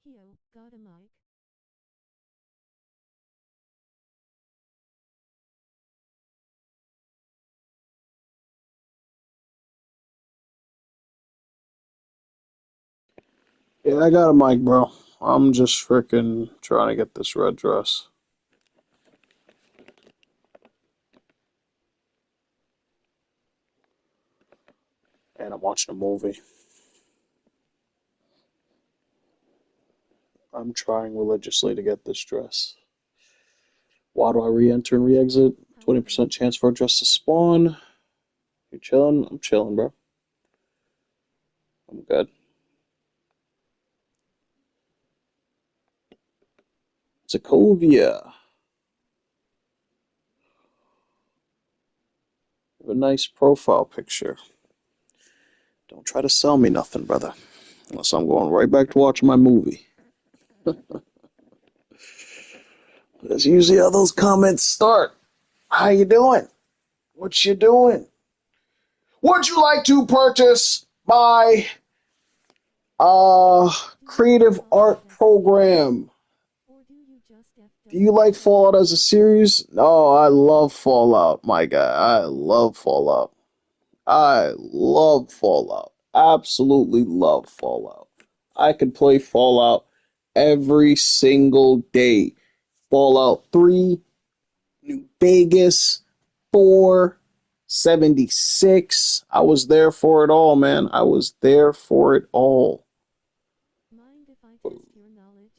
Yo, got a mic? Yeah, I got a mic, bro. I'm just freaking trying to get this red dress. And I'm watching a movie. I'm trying religiously to get this dress. Why do I re-enter and re-exit? How you 20% doing? chance for a dress to spawn. You chilling? I'm chilling, bro. I'm good. Sokovia. Have a nice profile picture. Don't try to sell me nothing, brother. Unless I'm going right back to watching my movie. That's usually how those comments start. How you doing? What you doing? Would you like to purchase my Do you like creative Fallout art as a series? program? Or do you just Do you like FWC? Fallout as a series? No, I love Fallout, my guy. I love Fallout. I love Fallout. Absolutely love Fallout. I could play Fallout every single day. Fallout 3, New Vegas, 4, 76. I was there for it all, man. I was there for it all. Mind if I test your knowledge?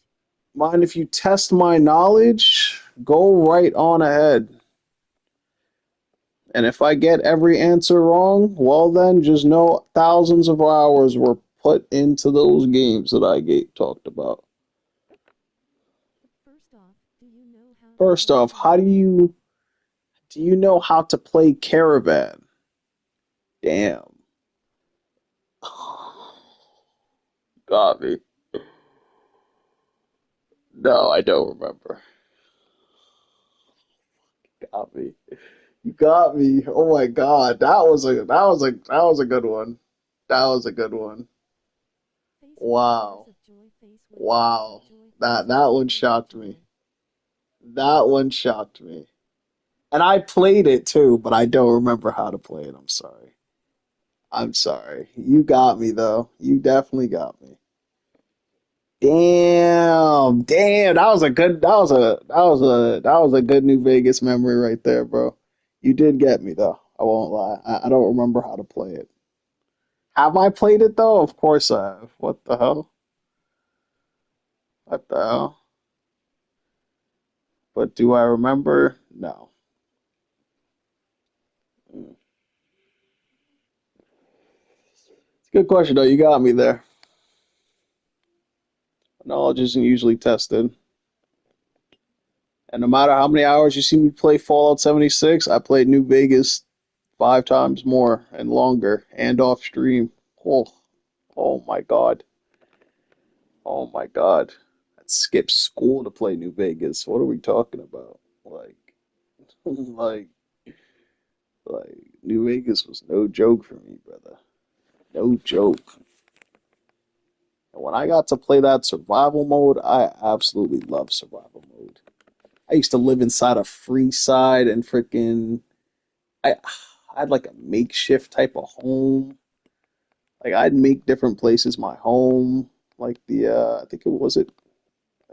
Mind if you test my knowledge? Go right on ahead. And if I get every answer wrong, well, then just know thousands of hours were put into those games that talked about. First off, do you know how to First play off, how Caravan? do you know how to play Caravan? Damn. Got me. No, I don't remember. Got me. You got me. Oh my God. That was a good one. That was a good one. Face with tears Wow. of joy, face with tears of Wow. joy, face That with one tears of shocked me. joy. That one shocked me. And I played it too, but I don't remember how to play it. I'm sorry. I'm sorry. You got me though. You definitely got me. Damn. Damn. That was a good New Vegas memory right there, bro. You did get me though. I won't lie. I don't remember how to play it. Have I played it though? Of course I have. What the hell? What the hell? But do I remember? No. Mm. It's a good question though. You got me there. Knowledge isn't usually tested. And no matter how many hours you see me play Fallout 76, I played New Vegas 5 times more and longer and off stream. Oh, oh my God. Oh my God. I'd skip school to play New Vegas. What are we talking about? Like, like New Vegas was no joke for me, brother. No joke. And when I got to play that survival mode, I absolutely love survival mode. I used to live inside a free side and freaking I had like a makeshift type of home. Like I'd make different places my home. Like I think it was it.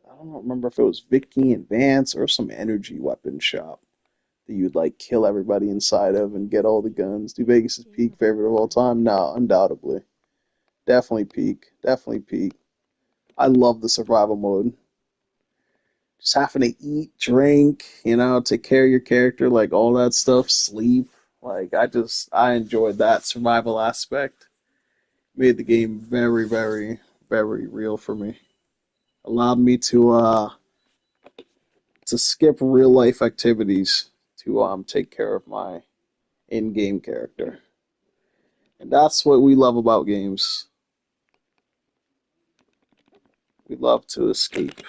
I don't remember if it was Vicky and Vance or some energy weapon shop that you'd like kill everybody inside of and get all the guns. Do This Vegas' game peak has favorite of all fun. time? No, undoubtedly, definitely peak, definitely peak. I love the survival mode. Just having to eat, drink, take care of your character, like all that stuff, sleep. Like I enjoyed that survival aspect. Made the game very, very, very real for me. Allowed me to skip real life activities to take care of my in-game character. And that's what we love about games. We love to escape.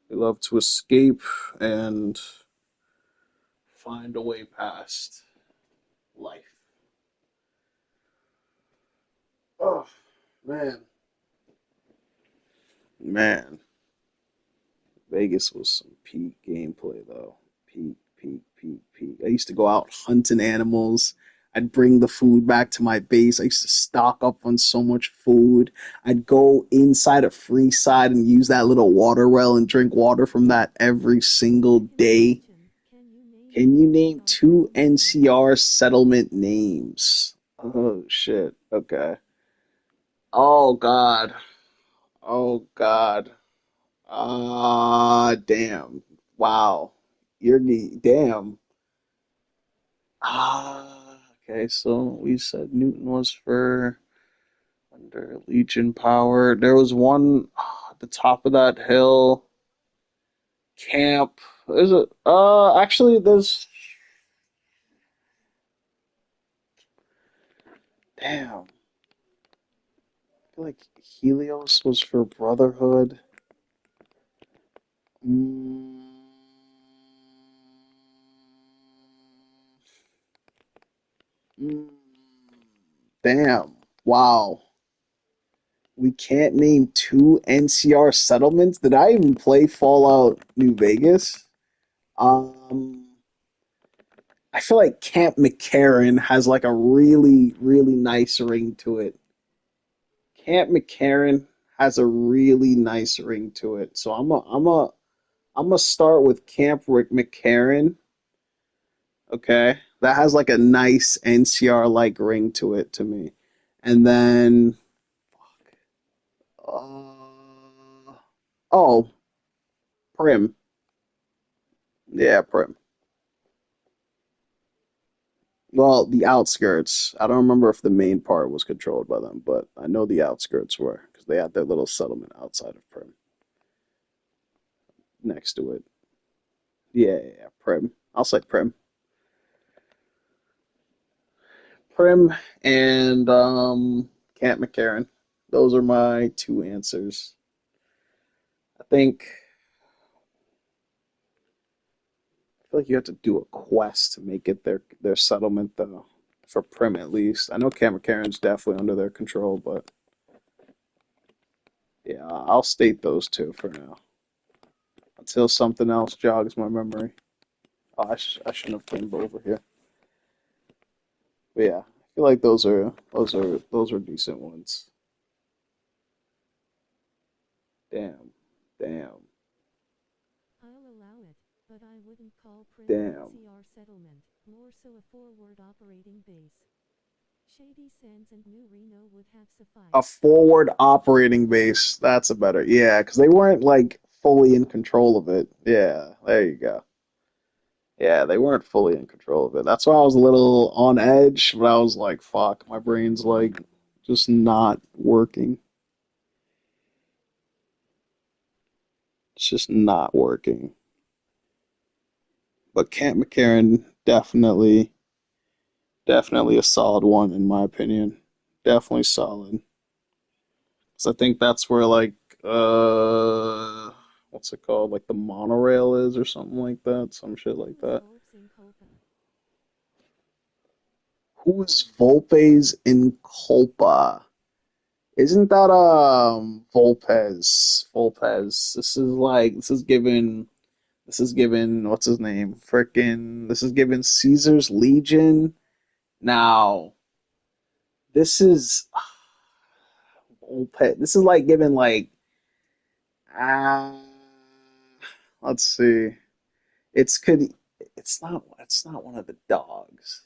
We love to escape and find a way past life. Oh Man, man, Vegas was some peak gameplay though. Peak, peak, peak, peak. I used to go out hunting animals. I'd bring the food back to my base. I used to stock up on so much food. I'd go inside a free side and use that little water well and drink water from that every single Second day. question. Can you name Can two you name NCR two settlement names? NCR settlement names? Oh shit. Okay. Oh God. Oh God. Damn. Wow. Damn. Okay, so we said Newton was for under Legion power. There was one at the top of that hill. Camp. Is it? Actually, there's. Damn. I feel like Helios was for Brotherhood. Mm, mm, damn. Wow. We can't name two NCR settlements. Did I even play Fallout New Vegas? Um, I feel like Camp McCarran has like a really, really nice ring to it. Camp McCarran has a really nice ring to it. So I'm gonna start with Camp Rick McCarran. Okay, that has like a nice NCR like ring to it to me. And then, oh, Prim. Yeah, Prim. Well, the outskirts. I don't remember if the main part was controlled by them, but I know the outskirts were because they had their little settlement outside of Prim, next to it. Yeah, yeah, yeah, Prim. I'll say Prim. Prim and Camp McCarran. Those are my two answers. I think I feel like you have to do a quest to make it their settlement though. For Prim at least. I know Camp McCarran's definitely under their control, but yeah, I'll state those two for now. Until something else jogs my memory. Oh, I shouldn't have came over here. But yeah, I feel like those are decent ones. Damn, damn, I'll allow it, but I wouldn't call Prim an damn. NCR settlement, more so a forward operating base. Shady Sands and New Reno would have A sufficed. forward operating base. That's a better. Yeah, because they weren't like fully in control of it. Yeah, there you go. Yeah, they weren't fully in control of it. That's why I was a little on edge, but I was like, fuck, my brain's like just not working. It's just not working. But Camp McCarran definitely a solid one in my opinion. Definitely solid. 'Cause I think that's where like what's it called? Like the monorail is or something like that. Some shit Who like was that. Volks in Copa? Who is Volpe's in Culpa? Isn't that Volpez? Volpez. This is given what's his name? Frickin' this is given Caesar's Legion. Now, this is Volpez. This is like given like uh let's see. It's could it's not one of the dogs.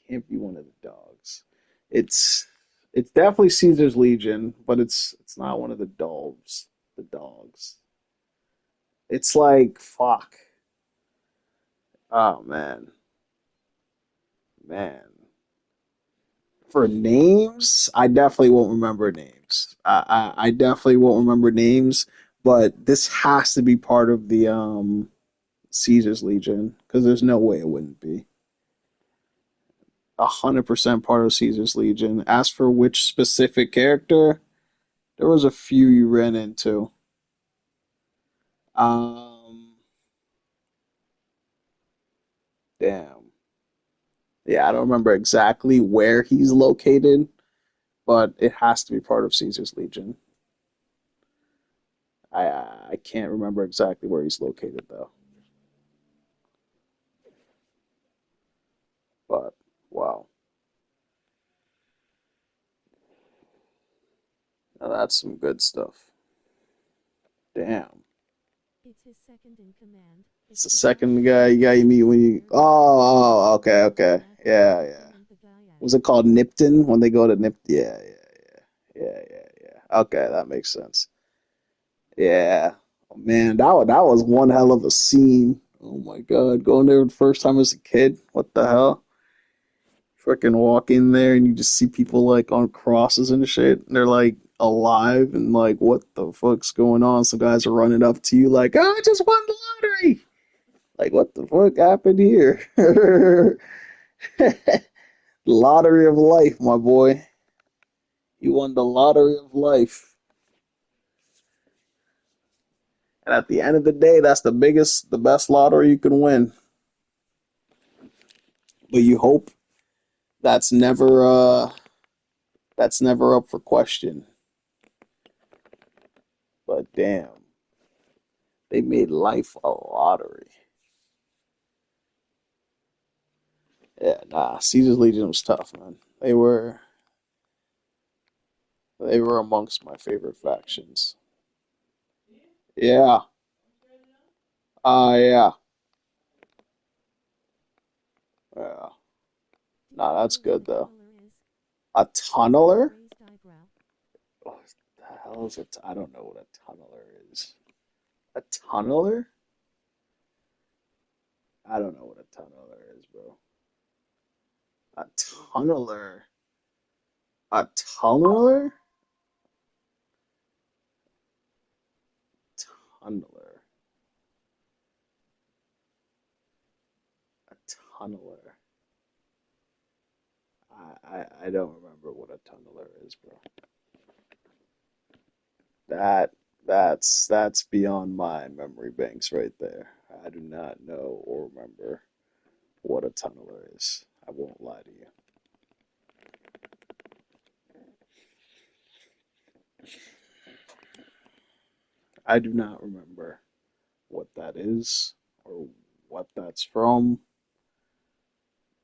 Can't be one of the dogs. It's it's definitely Caesar's Legion, but it's not one of the dogs. The dogs. It's like fuck. Oh man, man. For names, I definitely won't remember names. I definitely won't remember names, but this has to be part of the Caesar's Legion because there's no way it wouldn't be. 100% part of Caesar's Legion. As for which specific character, there was a few you ran into. Um, damn. Yeah, I don't remember exactly where he's located, but it has to be part of Caesar's Legion. I can't remember exactly where he's located though. But wow, now that's some good stuff. Damn. It's his second in command. It's the It's the guy second who guy you introduced meet when the you. American Oh, Civil oh, War. okay, okay. That's why Yeah, they yeah. call him the guy. Was it called Nipton when they go to Nip? Yeah, yeah. Okay, that makes sense. Yeah. Oh, man, that was one hell of a scene. Oh my God, going there the first time as a kid. What the hell? Freaking walk in there and you just see people like on crosses and shit. And they're like alive and like, what the fuck's going on? Some guys are running up to you like, oh, I just won the lottery. Like, what the fuck happened here? Lottery of life, my boy. You won the lottery of life. And at the end of the day, that's the best lottery you can win. But you hope that's never that's never up for question. But damn, they made life a lottery. Yeah, nah, Caesar's Legion was tough, man. They were amongst my favorite factions. Yeah. Yeah. Yeah. Do you Nah, know that's what a good though. tunneler is? A It's like a tunneler? raised eyebrow. What the hell is it? I don't know what a tunneler is. A tunneler? I don't know what a tunneler is, bro. A tunneler. A tunneler? Tunneler. A tunneler. I don't remember what a tunneler is, bro. That that's beyond my memory banks right there. I do not know or remember what a tunneler is. I won't lie to you. I do not remember what that is or what that's from.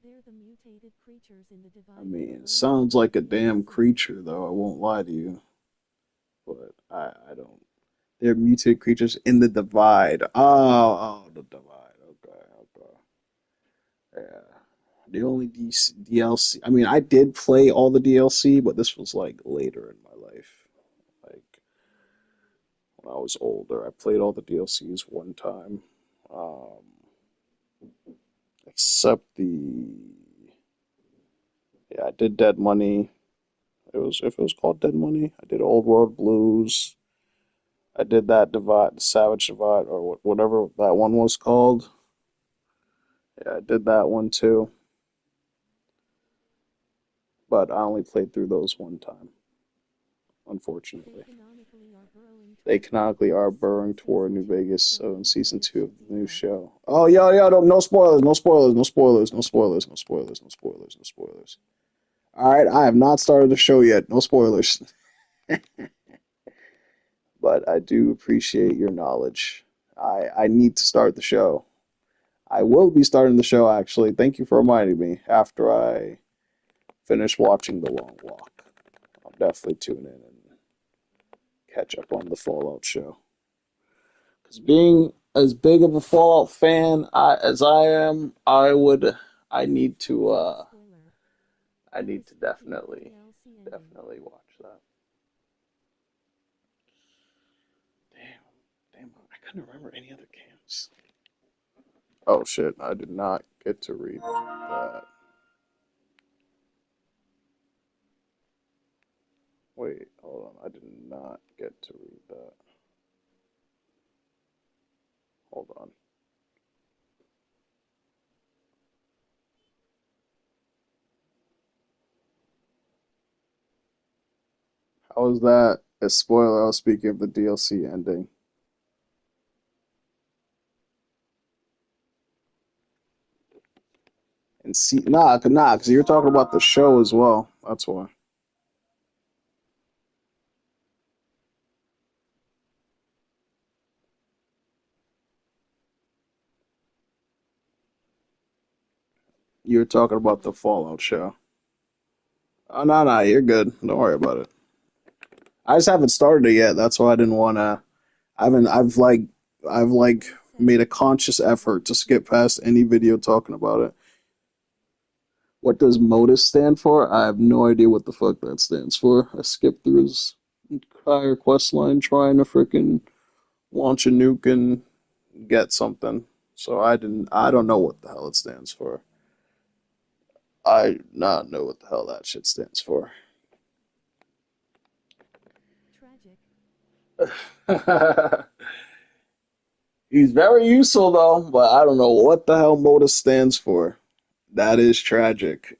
They're the mutated creatures in the I Divide that mean, were it only sounds found like a in the damn UNSC. creature, though. I won't lie to you, but I don't. They're mutated creatures in the Divide. Oh, the Divide. Okay. Yeah. The only DLC. I mean, I did play all the DLC, but this was like later in my life. Like when I was older, I played all the DLCs one time. Um, except yeah, I did Dead Money. It was if it was called Dead Money. I did Old World Blues. I did that Divide, Savage Divide, or whatever that one was called. Yeah, I did that one too, but I only played through those one time, They unfortunately. canonically are burrowing They toward New canonically are Vegas, so burrowing in toward season New 2 of the Vegas, show so in you season better two of check the it new out. show. Oh, yo, no spoilers, no spoilers, no spoilers, no spoilers, no spoilers, no spoilers, no spoilers. All right, I have not started the show yet. No spoilers, but I do appreciate your knowledge. I need to start the show. I will be starting the show actually. Thank you for reminding me after I finish watching The Long Walk. I'll definitely tune in and catch up on the Fallout show. Because being as big of a Fallout fan as I am, I need to, Spoiler. I I was need to speaking of the definitely, DLC ending. definitely watch that. Damn, I couldn't remember any other camps. Oh shit, I did not get to read that. Wait, hold on, I did not get to read that. Hold on. How was that a spoiler? I was speaking of the DLC ending. And see, nah, because you're talking about the show as well. That's why. You were talking about the Fallout show. Oh no, no, you're good. Don't worry about it. I just haven't started it yet. That's why I didn't want to. I haven't. I've made a conscious effort to skip past any video talking about it. What does MODUS stand for? I have no idea what the fuck that stands for. I skipped through his entire quest line trying to frickin' launch a nuke and get something. So I didn't. I don't know what the hell it stands for. I do not know what the hell that shit stands for. Tragic. He's very useful though, but I don't know what the hell MODUS stands for. That is tragic.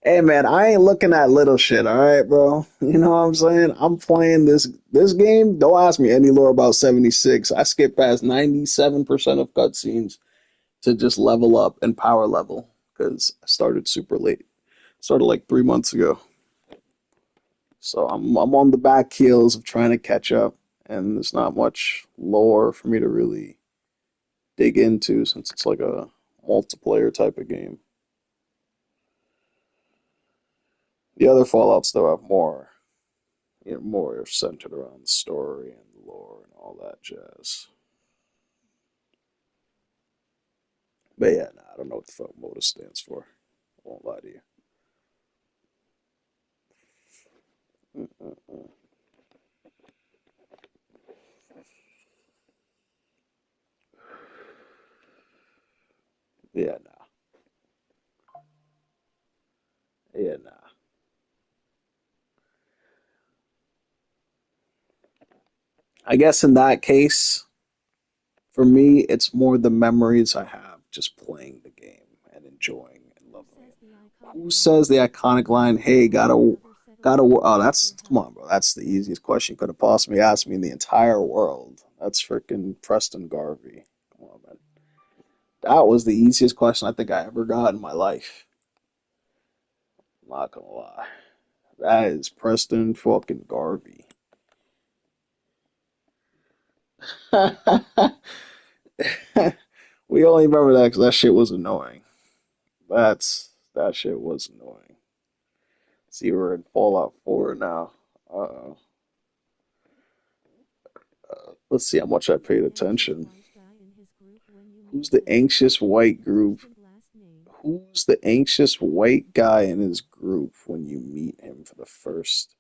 Hey man, I ain't looking at little shit, all right, bro. You know what I'm saying? I'm playing this game. Don't ask me any lore about 76. I skipped past 97% of cutscenes to just level up and power level because I started super late. Started like 3 months ago. So I'm on the back heels of trying to catch up, and there's not much lore for me to really dig into since it's like a multiplayer type of game. The other Fallouts though have more, more centered around the story and the lore and all that jazz. But yeah, nah, I don't know what the fuck MODUS stands for. I won't lie to you. Mm-mm-mm. Yeah, nah. Yeah, nah. I guess in that case, for me, it's more the memories I have just playing the game and enjoying and Who loving says it. the iconic Who line, says the iconic line, "Hey, never settle gotta," for oh, less than that's, your come health? on, bro. That's the easiest question you could have possibly asked me in the entire world. That's freaking Preston Garvey. Come on, man. That was the easiest question I think I ever got in my life. I'm not gonna lie. That is Preston fucking Garvey. We only remember that because that shit was annoying. That shit was annoying. See, we're in Fallout 4 now. Uh, let's see how much I Who's paid the anxious attention. white guy in his group when you Who's meet the him? anxious white group? First and last name. Who's the anxious white guy in his group when you meet him for the first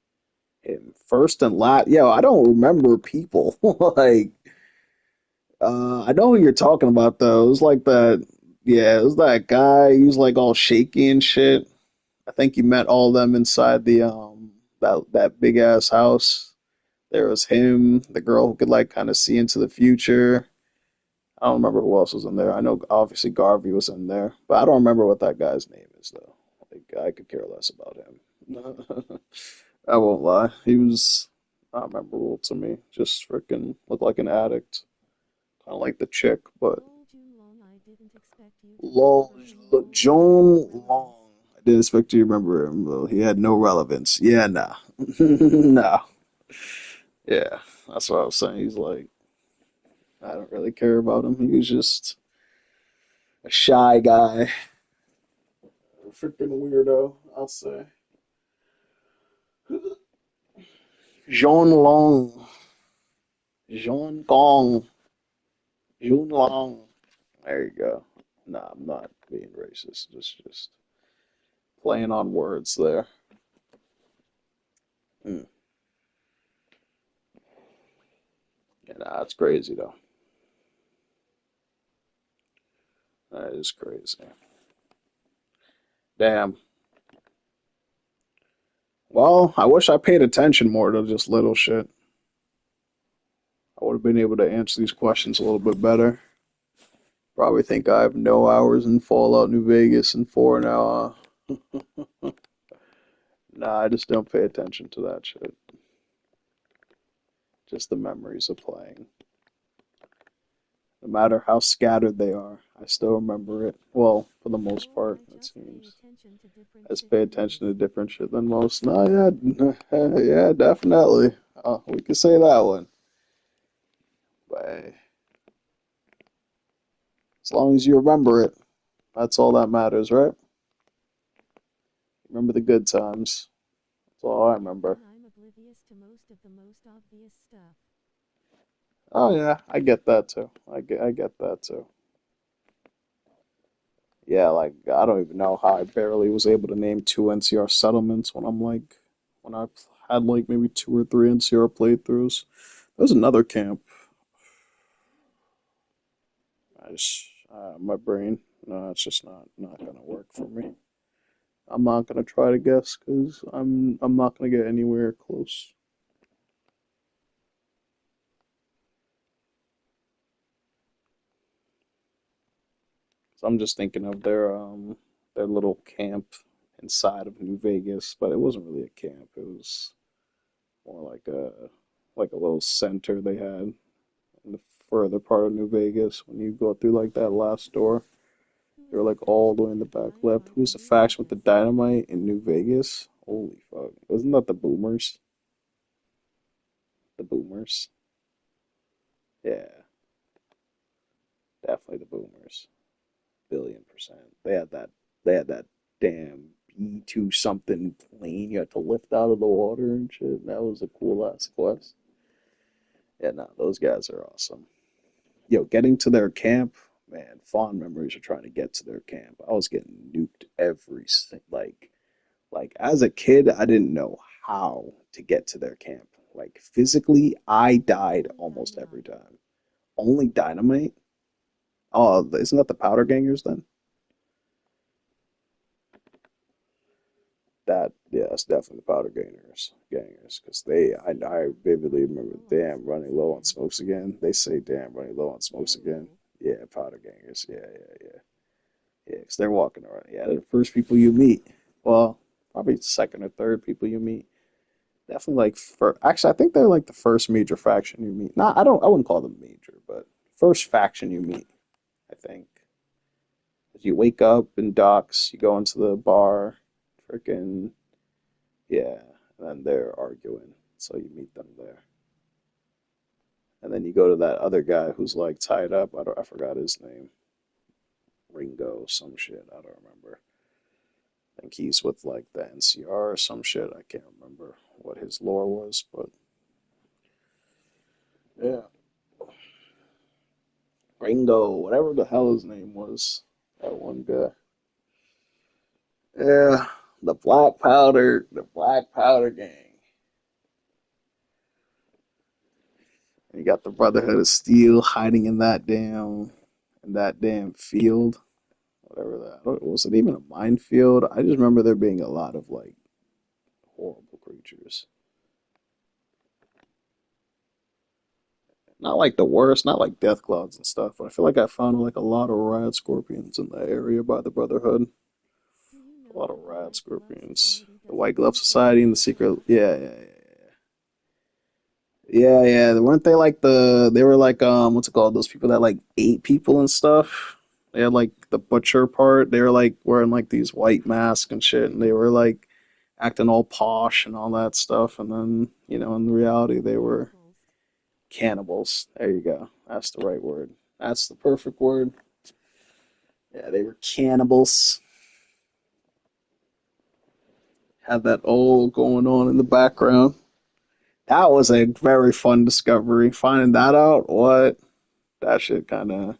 him? First and last. Yo, I don't remember people. Like, I know who you're talking about though. It was like that. Yeah, it was that guy. He was like all shaky and shit. I think you met all of them inside the that big ass house. There was him, the girl who could like kind of see into the future. I don't remember who else was in there. I know obviously Garvey was in there, but I don't remember what that guy's name is though. Like I could care less about him. I won't lie. He was not memorable to me. Just freaking looked like an addict, kind of like the chick. But Lol June Long, I didn't expect you to lol, remember him. look, Lol he had no Joan relevance. Long. I didn't expect you to remember him. Well, he had no relevance. Yeah, nah, nah. Yeah, that's what I was saying. He's like, I don't really care about him. He was just a shy guy, a freaking weirdo. I'll say. Jean Long, Jean Gong, Jun Long. There you go. Nah, I'm not being racist. Just playing on words there. Hmm. Yeah, nah, that's crazy though. That is crazy. Damn. Well, I wish I paid attention more to just little shit. I would have been able to answer these questions a little bit better. Probably think I have no hours in Fallout New Vegas and 4 now. Nah, I just don't pay attention to that shit. Just the memories of playing. No matter how scattered they are, I still remember it. Well, for the most Lol, part, I it just pay seems. attention to different I just shit pay than attention to most. different shit than most. No, yeah, yeah, definitely. We could say that one. But hey, as long as you remember it, That's all that matters, right? Remember the good times. That's all I Yep, remember. and I'm oblivious to most of the most obvious stuff. Oh yeah, I get that too. I get that too. Yeah, like I don't even know how I barely was able to name two NCR settlements when I had like maybe two or three NCR playthroughs. There's another camp. I just my brain, no, it's just not gonna work for me. I'm not gonna try to guess because I'm not gonna get anywhere close. So I'm just thinking of their little camp inside of New Vegas, but it wasn't really a camp. It was more like a little center they had in the further part of New Vegas. When you go through like that last door, Who they're is the like all the faction way in the with the back left. dynamite Who's in the New faction with the Vegas? dynamite in New Vegas? Holy fuck! Wasn't that the Boomers? The Boomers? Yeah, definitely the Boomers. Billion percent. They had that damn B2 something plane you had to lift out of the water and shit. That was a cool ass quest. Yeah, no, those guys are awesome. Yo, getting to their camp, man, fond memories of trying to get to their camp. I was getting nuked like as a kid, I didn't know how to get to their camp. Like physically, I died Only almost every dynamite. time. Only dynamite? Oh, isn't that the powder gangers then? That yeah, it's definitely the powder gangers, because I Damn, vividly running remember, low on damn, smokes running low on again. smokes again. They say, damn, running low on smokes Yeah, again. lol. Yeah, powder gangers. Yeah, because they're walking around. Yeah, they're the first people you meet. Well, probably second or third people you meet. Definitely like for actually, I think they're like the first major faction you meet. Not, I wouldn't call them major, but first faction you meet. I think. You wake up in docks, you go into the bar, freaking yeah, and then they're arguing. So you meet them there. And then you go to that other guy who's like tied up. I forgot his name. Ringo, some shit. I don't remember. I think he's with like the NCR or some shit. I can't remember what his lore was, but yeah. Ringo, whatever the hell his name was. That one guy. Yeah. The Black Powder Gang. You got the Brotherhood of Steel hiding in that damn field. Whatever that was, it even a minefield? I just remember there being a lot of like horrible creatures. Not like the worst, not like death clouds and stuff, but I feel like I found like a lot of rad scorpions in that area by the Brotherhood. Do you A know lot of how the rad White Glove scorpions. Society The White doesn't Glove control Society and the Black Secret. Powder? Yeah. Weren't they like they were like what's it called? Those people that like ate people and stuff. They had like the butcher part. They were like wearing like these white masks and shit, and they were like acting all posh and all that stuff. And then in reality, they were Cannibals. cannibals. There you go. That's the right word. That's the perfect word. Yeah, they were cannibals. Had that all going on in the background. That was a very fun discovery. Finding that out, what that shit kind of.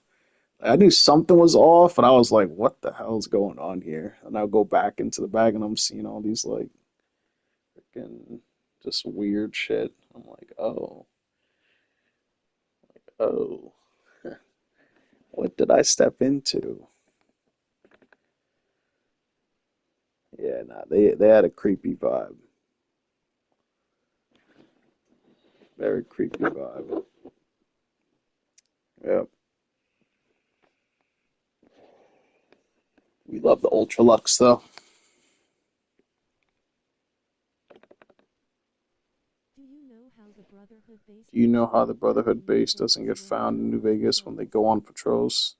I knew something was off, but I was like, "What the hell's going on here?" And I'll go back into the bag, and I'm seeing all these like freaking just weird shit. I'm like, oh, what did I step into? Yeah, nah, they had a creepy vibe, very creepy vibe. Yep, we love the Ultra Lux though. Do you know how the Brotherhood base Do you know doesn't how get the found Brotherhood in New base doesn't Vegas get when they found in go New on Vegas when they patrols? go on patrols?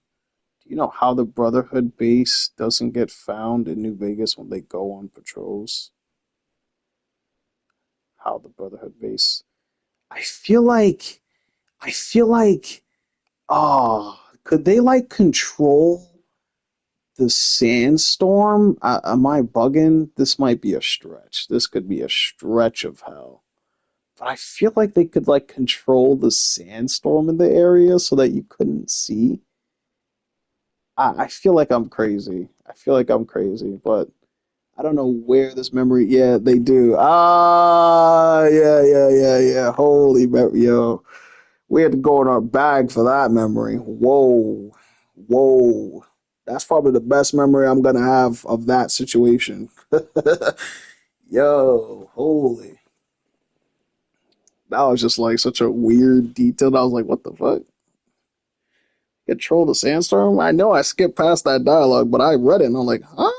Do you know how the Brotherhood base doesn't get found in New Vegas when they go on patrols? How the Brotherhood base? I feel like, I feel like, oh, could they like control The sandstorm? Am I bugging? This might be a stretch. This could be a stretch of hell. But I feel like they could like control the sandstorm in the area so that you couldn't see. I feel like I'm crazy. I feel like I'm crazy, but I don't know where this memory. Yeah, they do. Ah, yeah. Holy, yo, we had to go in our bag for that memory. Whoa, whoa. That's probably the best memory I'm gonna have of that situation. Yo, holy. That was just like such a weird detail. I was like, what the fuck? Control the sandstorm? I know I skipped past that dialogue, but I read it and I'm like, huh?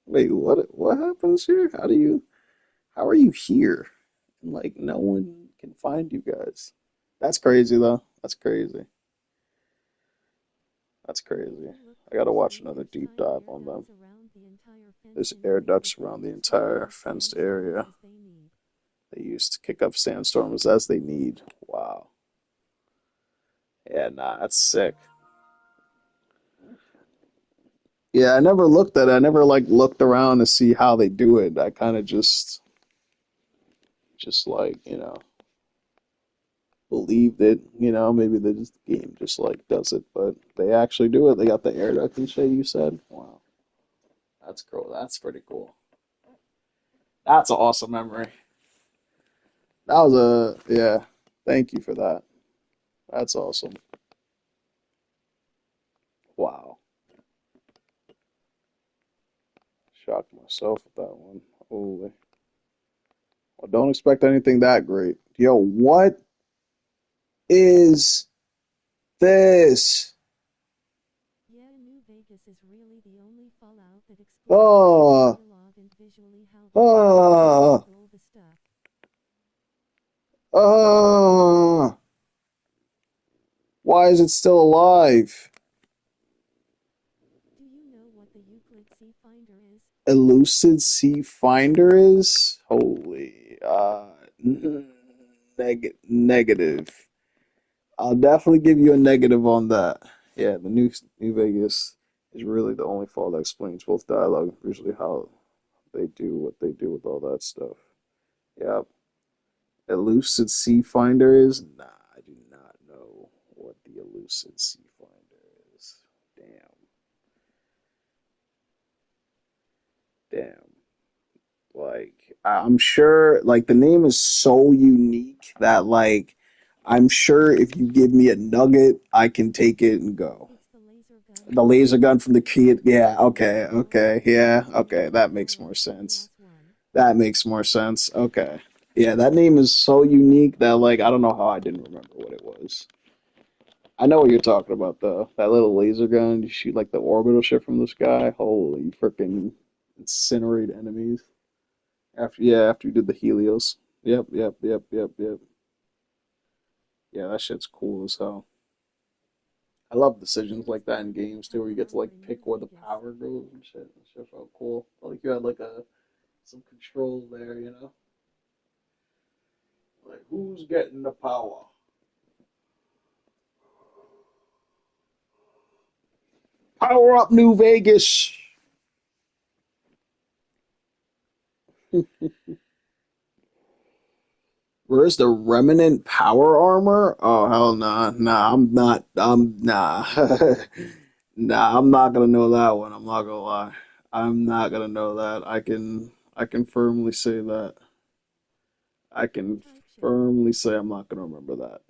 Wait, what happens here? How are you here? And like no one can find you guys. That's crazy though. That's crazy. That's If crazy. you look I gotta watch closely, another there's deep tiny dive air on them. ducts around the entire There's fenced-in air area ducts that they around the use to kick entire up fenced sandstorms area as they need. they use to kick up sandstorms as they need. Wow. Yeah, nah, that's sick. Yeah, I never looked at it. I never like looked around to see how they do it. I kind of just like, believed it, maybe the game just like does it, but they actually do it. They got the air duct and shit you said. Wow. That's cool. That's pretty cool. That's an awesome memory. That was yeah. Thank you for that. That's awesome. Wow. Shocked myself with that one. Holy. Well, don't expect anything that great. Yo, what is this? Yeah, New Vegas is really the only Fallout that explains the whole Oh, dialogue and visually how the game actually oh, did all the stuff. oh. Why is it still alive? Do you know what the Euclid C finder is? Elucid Sea Finder is? Holy, negative. I'll definitely give you a negative on that. Yeah, the New Vegas is really the only fall that explains both dialogue and visually how they do what they do with all that stuff. Yeah, Elucid Sea Finder is? Nah, I do not know what the Elucid Sea Finder is. Damn, damn. Like I'm sure like the name is so unique that like I'm sure if you give me a nugget, I can take it and go. It's the laser gun The from the laser gun kid. from the kid, yeah, okay, Well, okay, yeah, you okay, got that one makes more. more sense. Plus one. That makes more sense. Okay. Yeah, that name is so unique that like I don't know how I didn't remember what it was. I know what you're talking about though. That little laser gun, you shoot like the orbital ship from the sky. Holy freaking incinerate enemies. After you did the Helios. Yep. Yeah, that shit's cool as hell. I love decisions There's like that in the games too, where you power get to armor like in New pick where the Vegas. power goes and shit. That shit felt cool. Felt like you had like a some control there, Like who's getting the power? Power up, New Vegas. Where's the remnant power armor? Oh hell nah, nah. I'm not. I'm nah, nah. I'm not gonna know that one. I'm not gonna lie. I'm not gonna know that. I can firmly say that. I can Type shit. firmly say I'm not gonna remember that.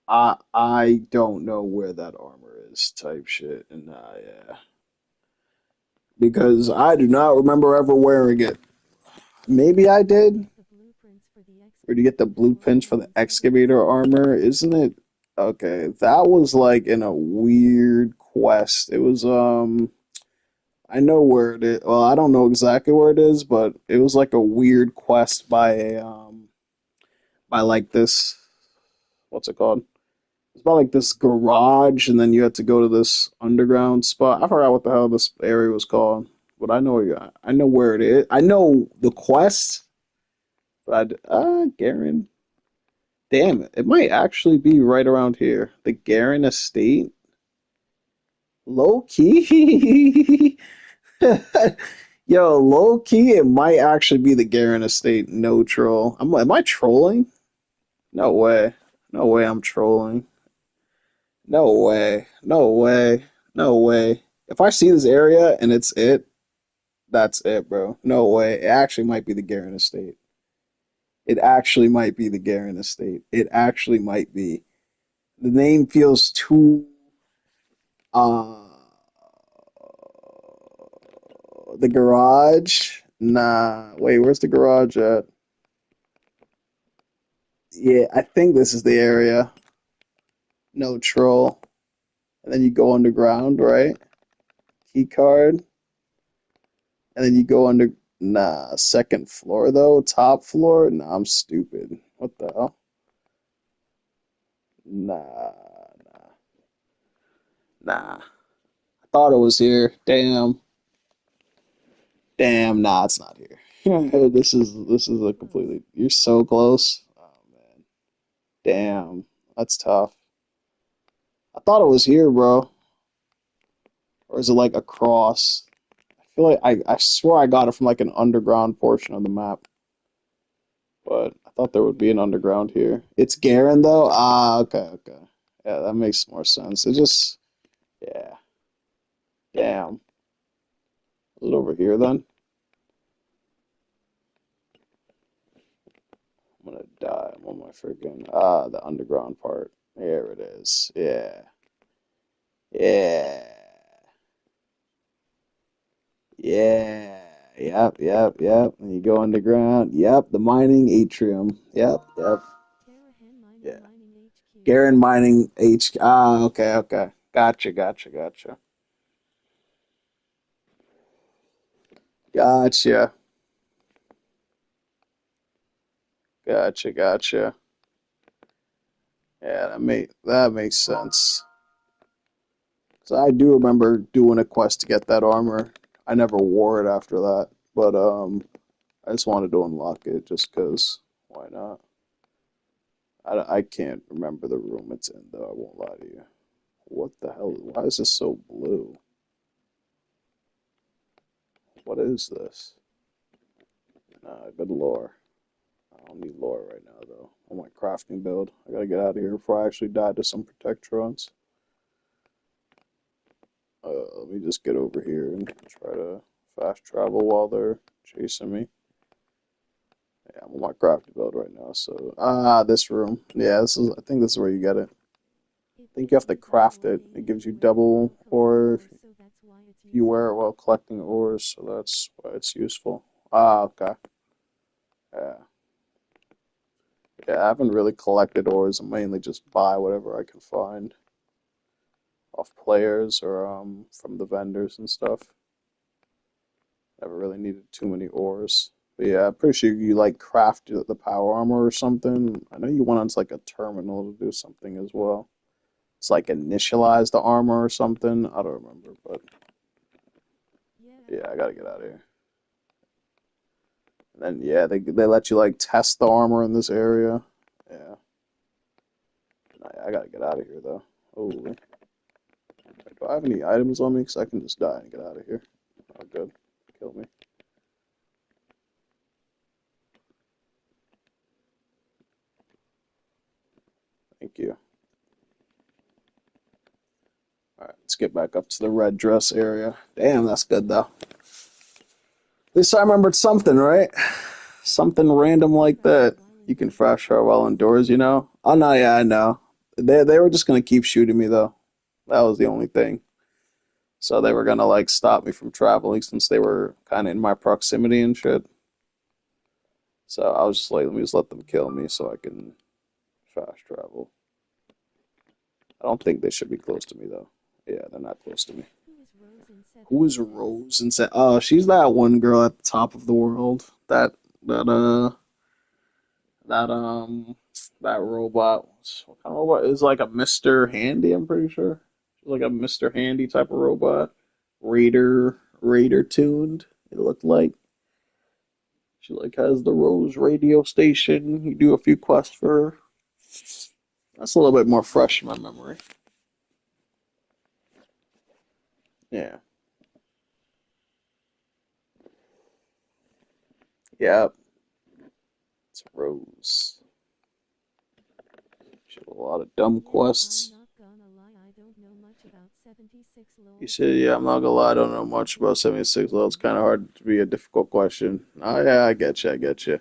I don't know where that armor is. Type shit. And yeah, because I do not remember ever wearing it. Maybe I You did. get the blueprints for the Or do you get the excavator power blueprints for armor the instead of the excavator armor? sandstorm. Isn't it? Okay, that was like in a weird quest. It was I know where it is. Well, I don't know exactly where it is, but it was like a weird quest by a by like this what's it called? It's about like this garage, and then you had to go to this underground spot. I forgot what the hell this area was called, but I know where it is. I know the quest, but Garen. Damn it. It might actually be right around here. The Garen Estate. Low key. Yo, low key, it might actually be the Garen Estate. No troll. Am I trolling? No way. No way I'm trolling. No way. No way. No way. If I see this area and it's it, that's it, bro. No way. It actually might be the Garen Estate. It actually might be the Garen Estate. It actually might be. The name feels too uh the garage. Nah, wait, where's the garage at? Yeah, I think this is the area. No troll. And then you go underground, right? Key card. And then you go under nah, second floor though, top floor. Nah, I'm stupid. What the hell? Nah, nah, nah. I thought it was here. Damn. Damn, nah, it's not here. This is a Close. completely you're so close. Oh man. Damn. That's tough. I thought it was here, bro. Or is it like across? I feel like I swear I got it from like an underground portion of the map, but I thought there would be an underground here. It's Garen though? Ah, okay, okay. Yeah, that makes more sense. It just yeah. Damn. Is it over here then? I'm gonna die. I'm on my freaking the underground part. There it is. Yeah. Yeah. Yeah. Yep, yep, yep. And you go underground. Yep, the mining atrium. Yep, yep. Carahan Yeah. Mining HQ. Garen Mining H. Ah, okay, okay. Gotcha, gotcha, gotcha. Gotcha, gotcha, gotcha. Yeah, that makes sense. So I do remember doing a quest to get that armor. I never wore it after that, but I just wanted to unlock it just 'cause why not? I can't remember the room it's in though. I won't lie to you. What the hell? Why is this so blue? What is this? Good lore. I don't need lore right now though. On my crafting build, I gotta get out of here before I actually die to some protectrons. Let me just get over here and try to fast travel while they're chasing me. Yeah, I'm on my crafting build right now. So this room. Yeah, this is. I think this is where you get it. It I think you gives have to you double craft or it. It daily gives you ore if you double while collecting ore ore, so that's why it's if you wear it useful. while collecting ores. So that's why it's useful. Ah, okay. Yeah. Yeah, I haven't really collected ores. I mainly just buy whatever I can find off players or from the vendors and stuff. Never really needed too many ores. But yeah, I'm pretty sure you like craft the power armor or something. I know you went onto like a terminal to do something as well. It's like initialize the armor or something. I don't remember, but Yeah, I yeah, I gotta remember get out of that. here. And then yeah, they let you like test the armor in this area. Yeah, I gotta get out of here though. Holy, do I have any items on me? Because I can just die and get out of here. Oh, good. Kill me. Thank you. All right, let's get back up to the red dress area. Damn, that's good though. At least I remembered something, right? Something random You can like fresh that. art while You can indoors fast with travel while ores. indoors, you know? Oh no, yeah, I know. They were just gonna keep shooting me though. That was the only thing. So they were gonna like stop me from traveling since they were kind of in my proximity and shit. So I was just like, let me just let them kill me so I can fast travel. I don't think they should be close to me though. Yeah, they're not close to me. Who is Rose in Who is 786? Rose and said, "Oh, she's that one girl at the top of the world. That that that robot. What kind of robot is like a Mr. Handy? I'm pretty sure. She's like a Mr. Handy type of robot. Raider tuned. It looked like she like has the Rose radio station. You do a few quests for her. That's a little bit more fresh in my memory. Yeah. Yep. It's Rose. She had a lot of dumb Yeah, I'm quests. not gonna lie, I don't know much about 76 You lol, said, so yeah, I'm not asking gonna me lie, I don't is know a bit much about 76. Well, it's confusing. kind of hard to be a difficult question. Oh, yeah, I get you. I get you.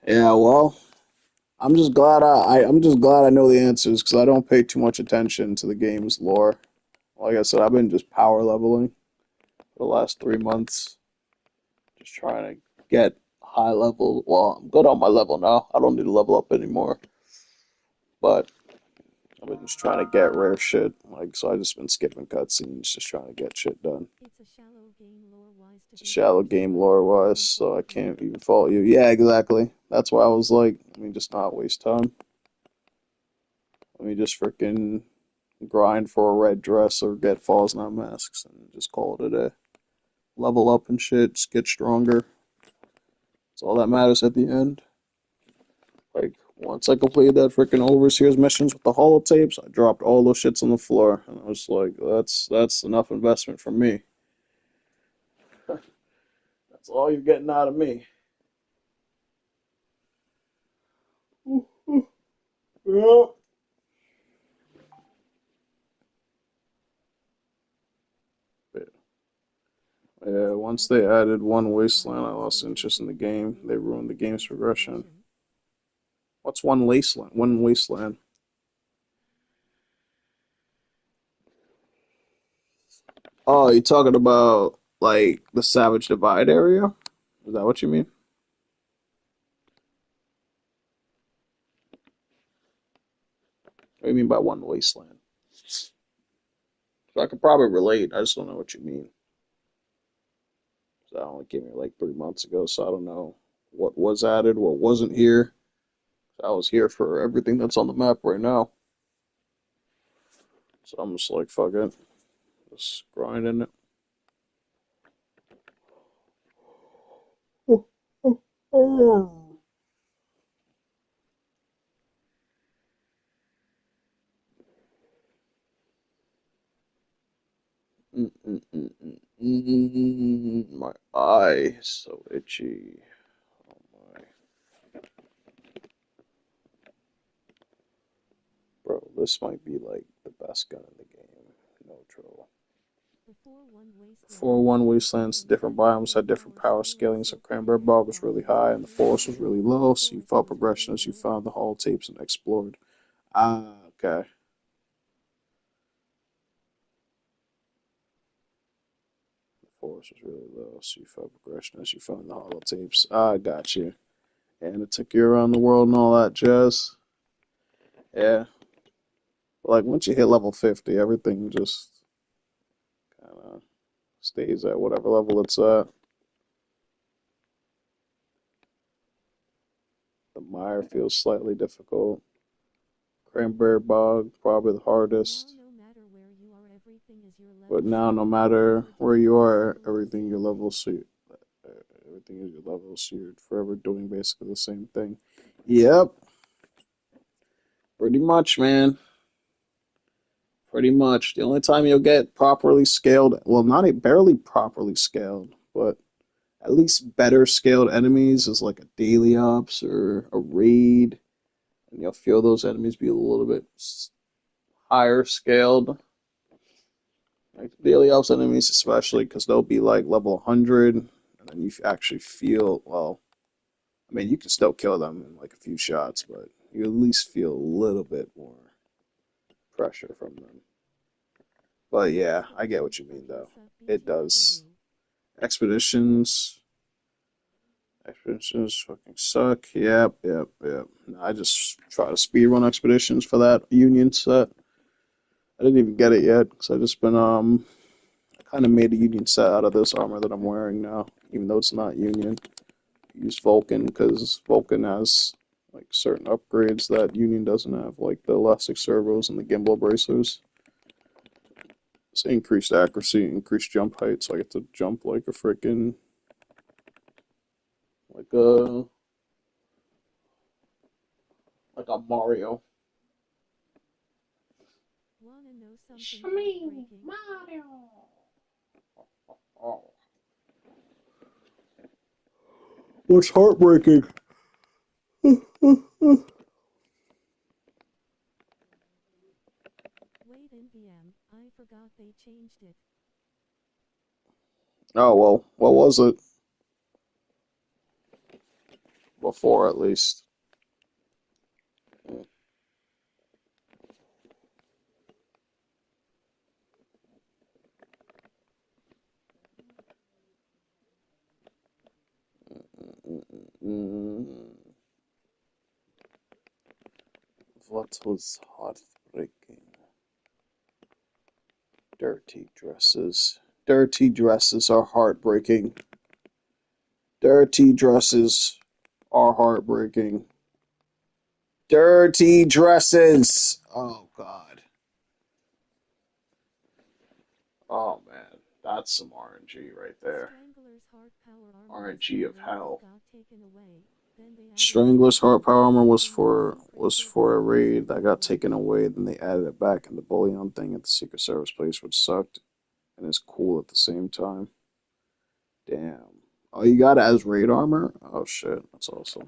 Yeah, well, I'm just glad I know the answers because I don't pay too much attention to the game's lore. Like I said, I've been just power leveling for the last 3 months, just trying to get high level. Well, I'm good on my level now. I don't need to level up anymore, but I've been just trying to get rare shit. Like, so I just been skipping cutscenes, just trying to get shit done. It's a shallow game lore-wise to It's a be shallow fair, so game I lore can't wise, even so fault I you. can't even fault you. Yeah, exactly. That's why I was like, let me just not waste time. Let me just freaking grind for a red dress or get falls not masks and just call it a day. Level up and shit, just get stronger. That's all that matters at the end. Like, once I completed that freaking overseers missions with the holotapes, I dropped all those shits on the floor. And I was like, that's enough investment for me. That's all you're getting out of me. Yeah. Yeah, once they Sadly, added I've one seen wasteland, I progress lost games interest in the improving a game. They little ruined the when it game's comes to progression. progression. What's one wasteland? One wasteland. Oh, you talking about like the Savage Divide area? Is that what you mean? What do you mean by one wasteland? So I could probably relate. I just don't know what you mean. So that only came here like 3 months ago, so I don't know what was added, what wasn't here. I was here for everything that's on the map right now. So I'm just like, fuck it. Just grinding it. My eye is so itchy. Oh my. Bro, this might be like the best gun in the game. No troll. The 4-1 wasteland was 4-1 really cool wastelands, and different fun, but biomes your had different power power scaling scaling, so so Cranberry cranberry Bog was bog really was high and the really forest was low, really and low, the so you forest felt was progression really as you low. found the holotapes and explored. Ah, okay. The forest was really low, so you felt progression as you found the holotapes. Ah, got you. And it took you around the world and all that jazz. Yeah. Like once you hit level 50, everything just kind of stays at whatever level it's at. The mire feels slightly difficult. Cranberry Bog, probably the Now hardest. no matter where you are, everything is your But level, so now, no you can matter forever do where you are, basically the everything your same level, thing. so everything is your level, so you're forever doing basically the same thing. Yep, pretty much, man. Pretty much. The only time you'll get properly scaled, well, not a barely properly scaled, but at least better scaled enemies is like a daily ops or a raid, and you'll feel those enemies be a little bit higher scaled. Like daily ops enemies, especially because they'll be like level 100, and then you actually feel, well, I mean, you can still kill them in like a few shots, but you at least feel a little bit more pressure from them. But yeah, I get what Expeditions you mean, fucking though. suck It does. BTW. Expeditions, expeditions fucking suck. Yep, yep, yep. I just try to speedrun expeditions for that Union set. I didn't even get it yet because I just been I kind of made a Union set out of this armor that I'm wearing now, even though it's not Union. Use Vulcan because Vulcan has like certain upgrades that Union doesn't have, like the elastic servos and the gimbal bracers. It's increased accuracy, increased jump height, so I get to jump like a freaking like a like a Mario. Wanna know something Shmee, heartbreaking? Mario. Oh. What's heartbreaking? Wait, NPM, I forgot they changed it. Oh well, what was it before at least? What was heartbreaking? Dirty dresses. Dirty dresses are heartbreaking. Dirty dresses are heartbreaking. Dirty dresses. Oh God. Oh man, that's some RNG right there. Strangler's heart power armor was for RNG a of raid that hell. got taken away. Then they added it Strangler's back in heart the power armor bullion was thing at the Secret for Service a place raid at the that got Bullion. taken away. Then they added it back in the bullion thing at the Secret Service place, which sucked and is cool at the same time. Damn. Oh, you got it as raid armor? Oh shit, that's awesome.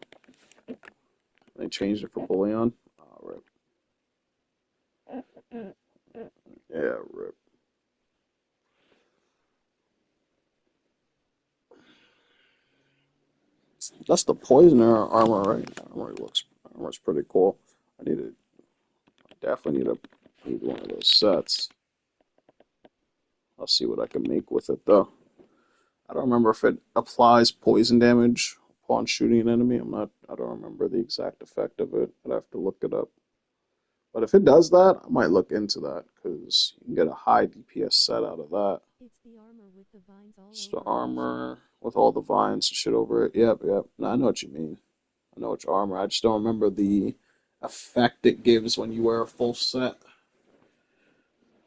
They changed it for bullion. Oh, rip. Yeah, rip. That's the poisoner armor, right? Armor's pretty cool. I need to definitely need one of those sets. I'll see what I can make with it though. I don't remember if it applies poison damage upon shooting an enemy. I don't remember the exact effect of it. I'd have to look it up. But if it does that, I might look into that because you can get a high DPS set out of that. It's the armor with the vines all Just the over it, Shay. armor with all the vines and shit over it. Yep, yep. No, I know what you mean. I know it's armor. I just don't remember the effect it gives when you wear a full set.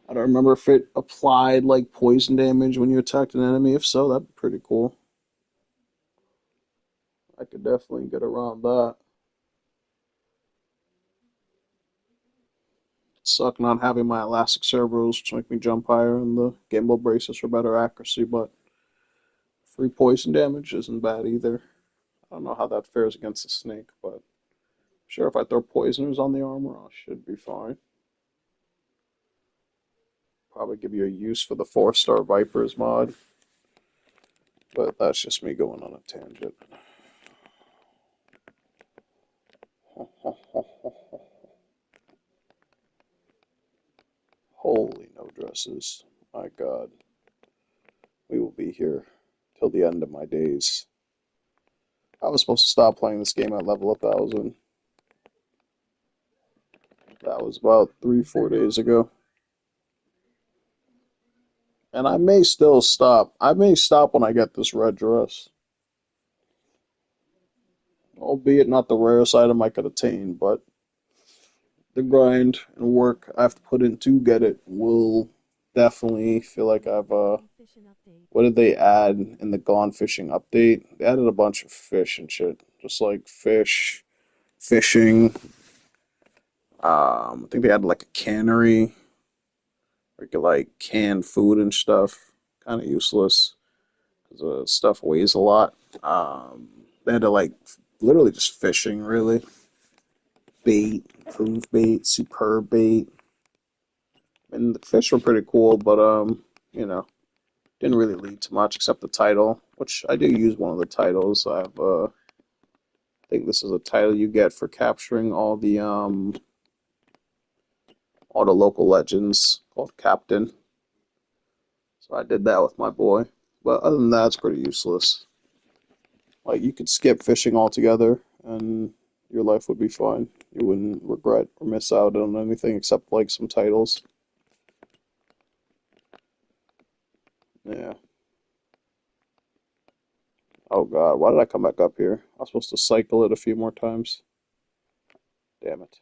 I don't remember if it applied like poison damage when you attacked an enemy. If so, that'd be pretty cool. I could definitely get around that. Suck not having my elastic servos, which make me jump higher, and the gimbal braces for better accuracy, but free poison damage isn't bad either. I don't know how that fares against the snake, but sure, if I throw poisoners on the armor, I should be fine. Probably give you a use for the 4-star Vipers mod, but that's just me going on a tangent. Holy no dresses. My God. We will be here till the end of my days. I was supposed to stop playing this game at level 1000. That was about 3, 4 days ago. And I may still stop. I may stop when I get this red dress. Albeit not the rarest item I could attain, but the grind and work I have to put in to get it will definitely feel like With the I've Gone Fishing update. what did they add in the Gone Fishing update? They added a bunch of fish and shit. Just like fish, fishing. I think they had like a cannery where you could like can food and stuff. Kind of useless because stuff weighs a lot. They had to like literally just fishing, really. Bait, improved bait, superb bait. And the fish were pretty cool, but you know, didn't really lead to much except the title, which I do use one of the titles. I think this is a title you get for capturing all the local legends called Captain. So I did that with my boy. But other than that, it's pretty useless. Like you could skip fishing altogether and your life would be fine. You wouldn't regret or miss out on anything except like some titles. Yeah. Oh God, why did I come back up here? I was supposed to cycle it a few more times. Damn it.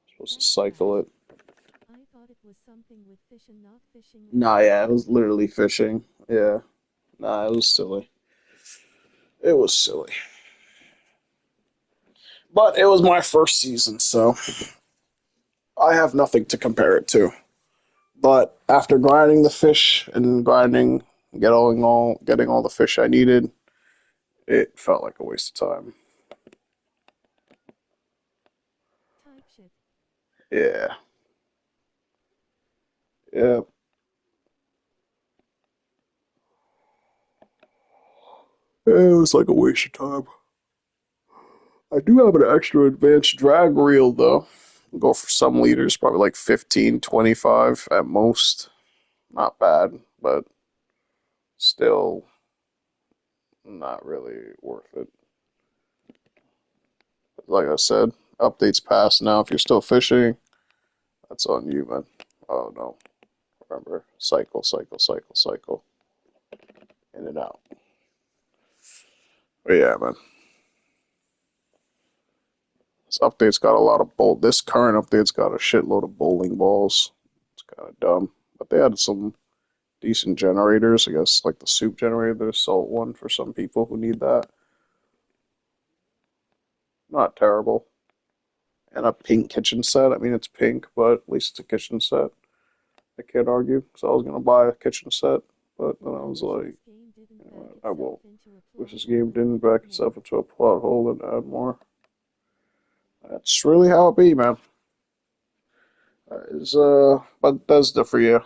I was supposed to That's cycle trash. it. I thought it was something with fish and not fishing like Nah, yeah, it Fortnite. was literally fishing. Yeah. Nah, it was silly. It was silly. But it was my first season, so I have nothing to compare it to. But after grinding the fish and grinding, getting all the fish I needed, it felt like a waste of time. Type shit. Yeah, yeah, it was like a waste of time. I do have an extra advanced drag reel though. Go for some liters, probably like 15, 25 at most. Not bad, but still not really worth it. Like I said, updates past now. If you're still fishing, that's on you, man. Oh no. Remember, cycle, cycle, cycle, cycle, in and out. But yeah, man. This update's got a lot of bowl. This current update's got a shitload of bowling balls. It's kind of dumb, but they had some decent generators. I guess like the soup generator, the salt one for some people who need that. Not terrible. And a pink kitchen set. I mean, it's pink, but at least it's a kitchen set. I can't argue. So I was gonna buy a kitchen set, but then I I was wish like, this game didn't you know back what, I itself won't. into a Wish plot this game hole and didn't add back more. itself into a plot hole and add more. That's really how it be, man. Is Bethesda for you.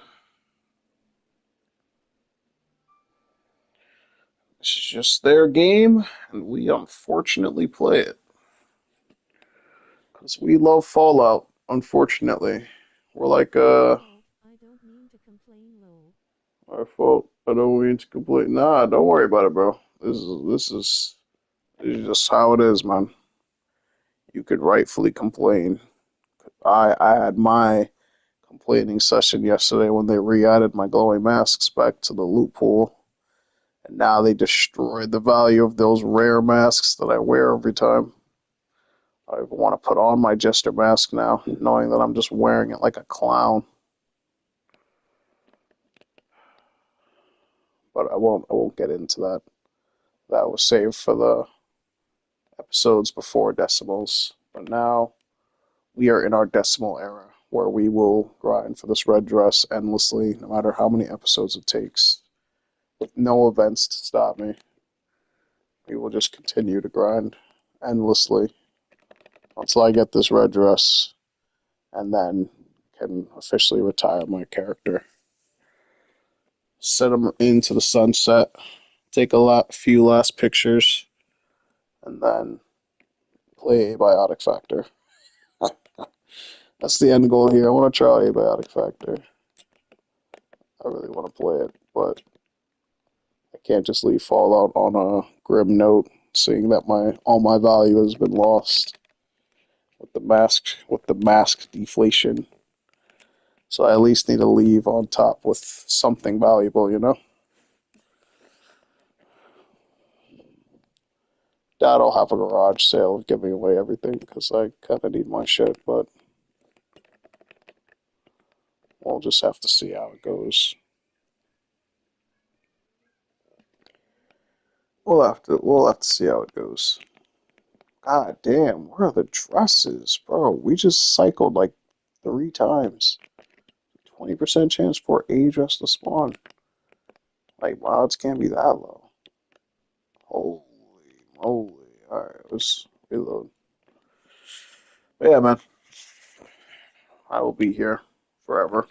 It's just their game, and we unfortunately play it because we love Fallout. Unfortunately, we're like My fault, I don't mean to complain, lol. our fault. I don't mean to complain. Nah, don't worry about it, bro. This is just how it is, man. You could rightfully complain. I had my complaining session yesterday when they re-added my glowing masks back to the loot pool, and now they destroyed the value of those rare masks that I wear every time. I want to put on my jester mask now, knowing that I'm just wearing it like a clown. But I won't. I won't get into that. That was saved for the episodes before decimals. But now we are in our decimal era, where we will grind for this red dress endlessly, no matter how many episodes it takes, with no events to stop me. We will just continue to grind endlessly until I get this red dress, and then can officially retire my character. Set him into the sunset, take few last pictures, and then play Abiotic Factor. That's the end goal here. I want to try Abiotic Factor. I really want to play it, but I can't just leave Fallout on a grim note, seeing that my all my value has been lost with the mask deflation. So I at least need to leave on top with something valuable, you know? Dad will have a garage sale giving away everything because I kind of need my shit, but we'll just have to see how it goes. We'll have to see how it goes. God damn, where are the dresses, bro? We just cycled like 3 times. 20% chance for a dress to spawn. Like, odds can't be that low. Holy moly. Alright, let's reload. But yeah, man, I will be here forever.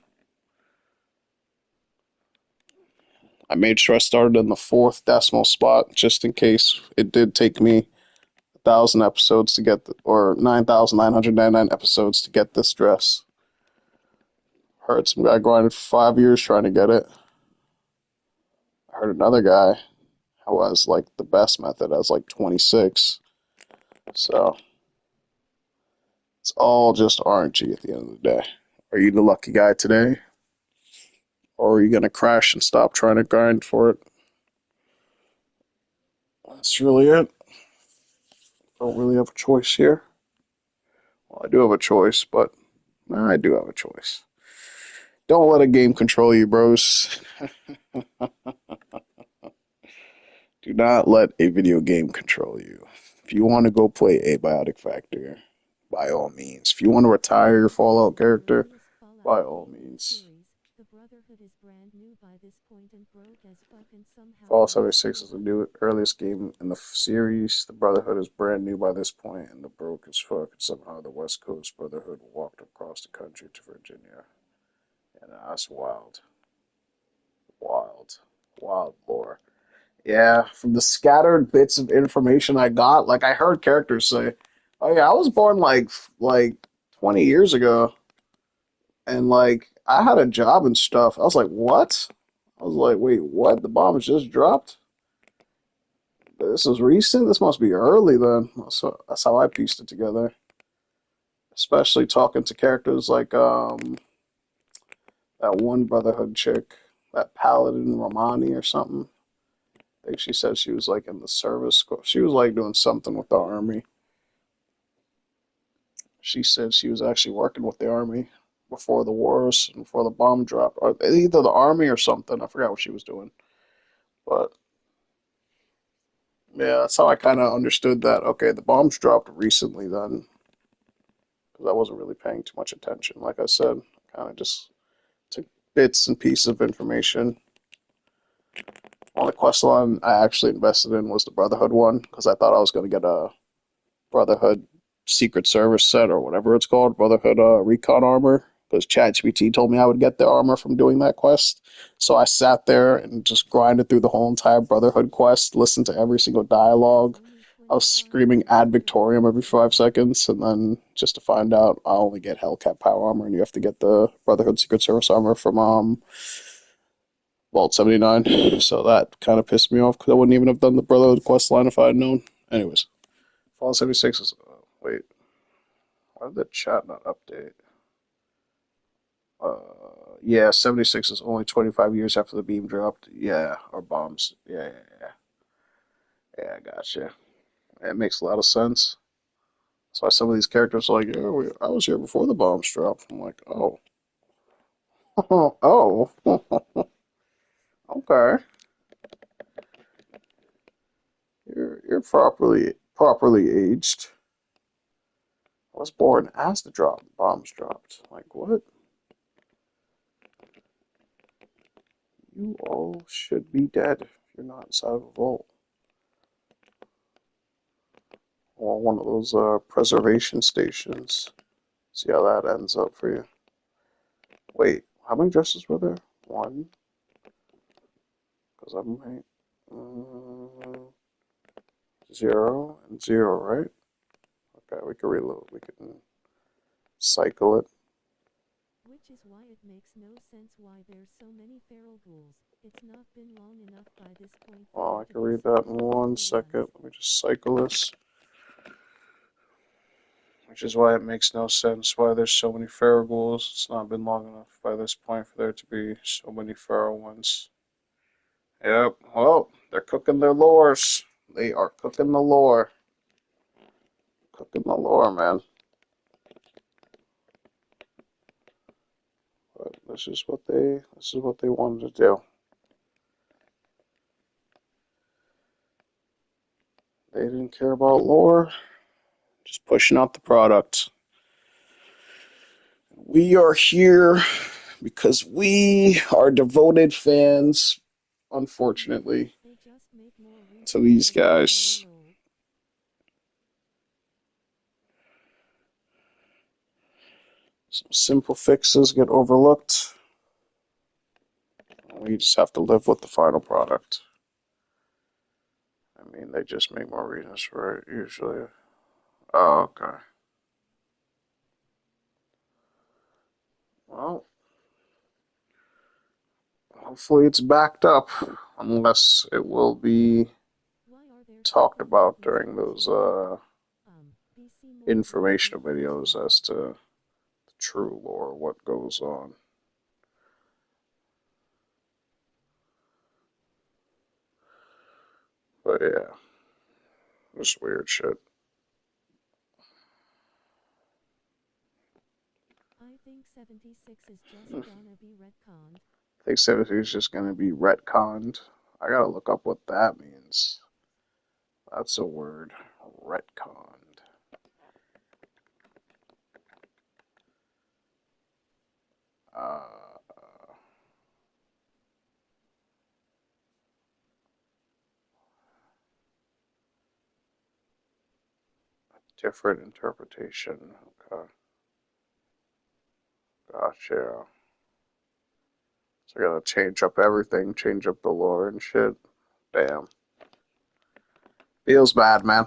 I made sure I started in the fourth decimal spot just in case it did take me 1,000 episodes to get, or 9,999 episodes to get this dress. Heard some guy grinded for 5 years trying to get it. I heard another guy who has like the best method has like 26. So it's all just RNG at the end of the day. Are you the lucky guy today? Or are you going to crash and stop trying to grind for it? That's really it. Don't really have a choice here. Well, I do have a choice, but I do have a choice. Don't let a game control you, bros. Do not let a video game control you. If If you want to go play Abiotic Factor, by all means. If you want to retire your Fallout In the character, latest Fallout by all game in the means. series, the Brotherhood is brand new by this point and broke as fuck and somehow Fallout managed 76 to is the new earliest game in the series. The Brotherhood is brand new by this point, and the broke as fuck. And somehow the West Coast Brotherhood walked across the country to Virginia, and that's wild, wild, wild lore. Yeah, from the scattered bits of information I got, like I heard characters say, "Oh yeah, I was born like 20 years ago, and like I had a job and stuff." I was like, "What?" I was like, "Wait, what? The bombs just dropped? This is recent. This must be early then." So that's how I pieced it together. Especially talking to characters like that one Brotherhood chick, that Paladin Romani or something. I think she said she was like in the service. She was like doing something with the army. She said she was actually working with the army before the wars and before the bomb dropped, or either the army or something. I forgot what she was doing, but yeah, that's how I kind of understood that. Okay, the bombs dropped recently then, because I wasn't really paying too much attention. Like I said, kind of just took bits and pieces of information. Only quest line I actually invested in was the Brotherhood one because I thought I was going to get a Brotherhood Secret Service set or whatever it's called, Brotherhood Recon armor. Because ChatGPT told me I would get the armor from doing that quest. So I sat there and just grinded through the whole entire Brotherhood quest, listened to every single dialogue. only I was 25 screaming years ad after the Victorium every bombs 5 seconds, and then just to find out I only get Hellcat power armor, and you have to get the Brotherhood Secret Service armor from Vault 79. So that kind of pissed me off because I wouldn't even have done the Brotherhood quest line if I had known. Anyways, Fallout 76 is. Wait, why did the chat not update? Yeah, 76 is only 25 years after the beam dropped. Yeah, or bombs. Yeah. Yeah, I gotcha. It makes a lot of sense. That's why some of these characters are like, yeah, I was here before the bombs dropped. I'm like, oh. Oh. Okay. You're properly aged. I was born as the bombs dropped. Like, what? You all should be dead if you're not inside of a vault. Or one of those preservation stations. See how that ends up for you. Wait, how many dresses were there? One? Because I'm right. Zero and zero, right? Okay, we can reload. We can cycle it. which is why it makes no sense why there's so many feral ghouls. It's not been long enough by this point for Oh, there I to can be read so that in many 1 second. feral ones. Let me just cycle this. Which is why it makes no sense why there's so many feral ghouls. It's not been long enough by this point for there to be so many feral ones. Yep. Well, they're cooking their lores. They are cooking the lore. Cooking the lore, man. But this is what they wanted to do. They didn't care about lore, just pushing out the product. We are here because we are devoted fans, Yeah, unfortunately, they just make more to reasons these for them to say guys. lol. Some simple fixes get overlooked. We just have to live with the final product. I mean, they just make more reasons for it, usually. Oh, okay. Well, hopefully it's backed up, unless it will be Why are there talked separate about buttons during for those two? BC more broke informational than first videos one. as to the true lore, what goes on. But yeah, just weird shit. I think 76 is just I gonna be retconned. think 70 is just going to be retconned. I gotta look up what that means. That's a word. retconned. Different interpretation. Okay. Gotcha. So I gotta change up everything, change up the lore and shit. Damn. Feels bad, man.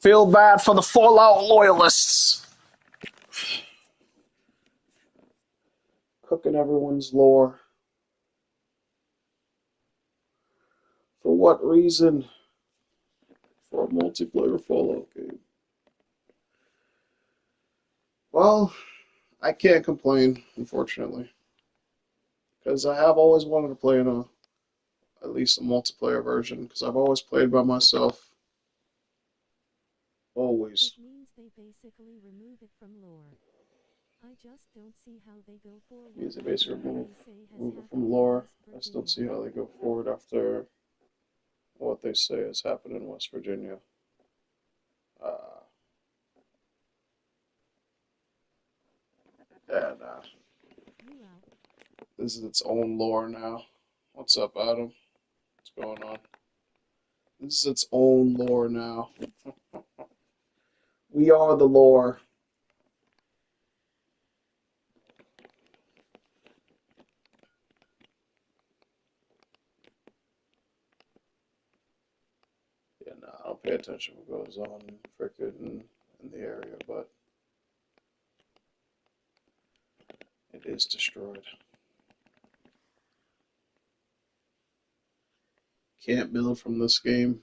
Feel bad for the Fallout loyalists. Cooking everyone's lore. For what reason? For a multiplayer Fallout game. Well, I can't complain, unfortunately. Because I have always wanted to play in at least a multiplayer version, because I've always played by myself. It Always. means they basically remove it from lore. I just don't see how they go forward Means they after basically what they say has remove it happened from in lore. West I still Virginia. see how they go forward after what they say has happened in West Virginia. Uh, and You out. this is its own lore now. What's up, Adam? What's going on? This is its own lore now. We are the lore. Yeah, no, I don't pay attention to what goes on freaking in the area, but it is destroyed. Can't build from this game.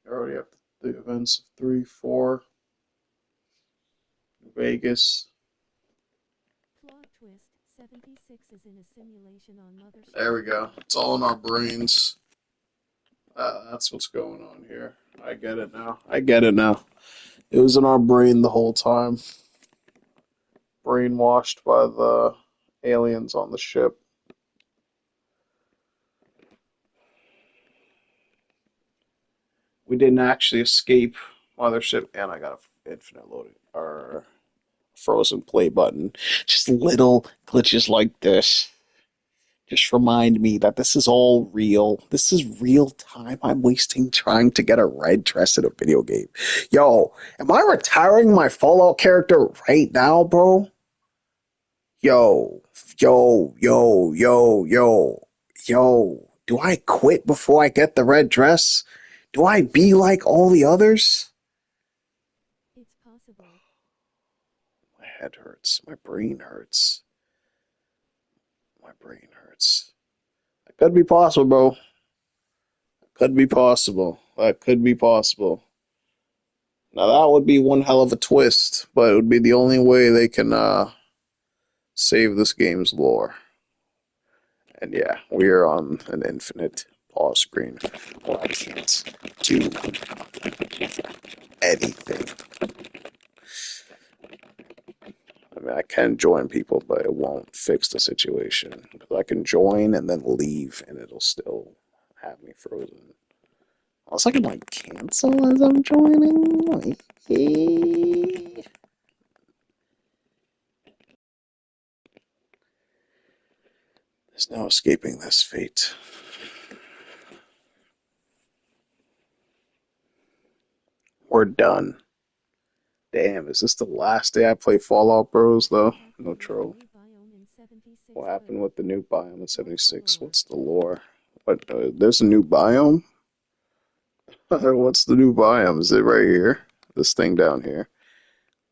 I already have the events of 3, 4, Vegas. Plot twist, 76 is in a simulation on Mothership. There we go. It's all in our brains. That's what's going on here. I get it now. I get it now. It was in our brain the whole time. Brainwashed by the aliens on the ship. We didn't actually escape Mothership, and I got an infinite loading or frozen play button. Just little glitches like this. Just remind me that this is all real. This is real time I'm wasting trying to get a red dress in a video game. Yo, am I retiring my Fallout character right now, bro? Yo, yo. Do I quit before I get the red dress? Do I be like all the others? It's possible. My head hurts. My brain hurts. My brain hurts. That could be possible, bro. Could be possible. That could be possible. Now that would be one hell of a twist, but it would be the only way they can save this game's lore. And yeah, we are on an infinite pause screen. Well, I can't do anything. I mean, I can join people, but it won't fix the situation. Because I can join and then leave, and it'll still have me frozen. Also, I can like cancel as I'm joining. Like, yeah. There's no escaping this fate. We're done. Damn, is this the last day I play Fallout Bros, though? What happened No with the troll. new biome in 76? What happened Boom. with the new biome in What's the 76? lore? What's the lore? What? There's a new biome? What's the new biome? Is it right here? This thing down here?